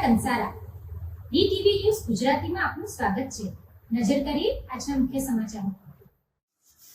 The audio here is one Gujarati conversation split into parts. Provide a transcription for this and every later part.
કંસારા ડીટીવી ન્યૂઝ ગુજરાતીમાં આપનું સ્વાગત છે। નજર કરીએ આજના મુખ્ય સમાચારો।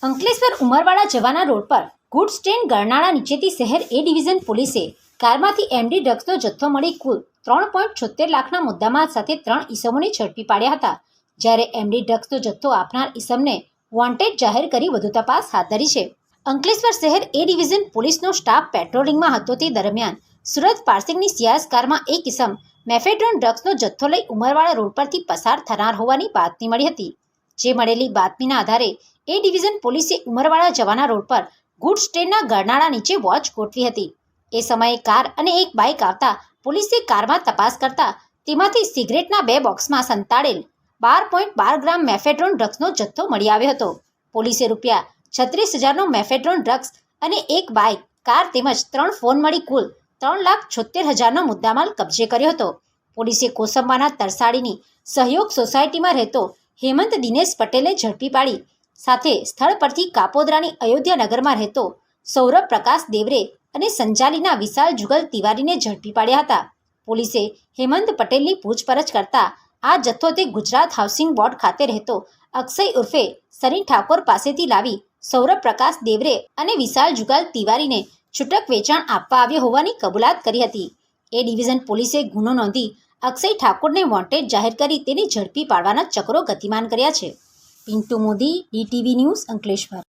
અંકલેશ્વર ઉમરવાડા જવાના રોડ પર ગુડ્સ ટ્રેન ગરનાળા નીચેથી શહેર એ ડિવિઝન પોલીસે કારમાંથી એમડી ડ્રગ્સનો જથ્થો મળી કુલ 3.76 લાખના મુદ્દામાલ સાથે 3 ઈસમોને ઝડપી પાડ્યા હતા। જ્યારે એમડી ડ્રગ્સનો જથ્થો આપનાર ઈસમને વોન્ટેડ જાહેર કરી વધુ તપાસ હાથ ધરી છે। અંકલેશ્વર શહેર એ ડિવિઝન પોલીસનો સ્ટાફ પેટ્રોલિંગમાં હતો તે દરમિયાન સુરત પાર્સિંગની સિયાઝ કારમાં એક ઈસમ મેફેડ્રોન ડ્રગ્સનો જથ્થો લઈ ઉમરવાડા રોડ પરથી પસાર થનાર હોવાની બાતમી મળી હતી। જે મળેલી બાતમીના આધારે એ ડિવિઝન પોલીસે ઉમરવાડા જવાના રોડ પર ગુડ્સ ટ્રેનના ગરનાળા નીચે વોચ ગોઠવી હતી। એ સમયે કાર અને એક બાઇક આવતા પોલીસે કારમાં તપાસ કરતા તેમાંથી સિગરેટના 2 બોક્સમાં સંતાડેલ 12.12 ગ્રામ મેફેડ્રોન ડ્રગ્સનો જથ્થો મળી આવ્યો હતો। પોલીસે રૂપિયા 36,000નો મેફેડ્રોન ડ્રગ્સ અને એક બાઇક, કાર તેમજ 3 ફોન મળી કુલ 3,76,000નો મુદ્દામાલ કબજે કર્યો હતો। પોલીસે કોસંબાના તરસાડીની સહયોગ સોસાયટીમાં રહેતો હેમંત દિનેશ પટેલને ઝડપી પાડી સાથે સ્થળ પરથી કાપોદરાની અયોધ્યાનગરમાં રહેતો સૌરભ પ્રકાશ દેવરે અને સંજાલીના વિશાલ જુગલ તિવારીને ઝડપી પાડ્યા હતા। પોલીસે હેમંત પટેલની પૂછપરછ કરતા આ જથ્થો તે ગુજરાત હાઉસિંગ બોર્ડ ખાતે રહેતો અક્ષય ઉર્ફે સની ઠાકોર પાસેથી લાવી સૌરભ પ્રકાશ દેવરે અને વિશાલ જુગલ તિવારીને છૂટક વેચાણ આપવા આવ્યો હોવાની કબૂલાત કરી હતી। એ ડિવિઝન પોલીસે ગુનો નોંધી અક્ષય ઠાકોરને વોન્ટેડ જાહેર કરી તેને ઝડપી પાડવાના ચક્રો ગતિમાન કર્યા છે। Pintu Modi, DTV news, Ankleshwar.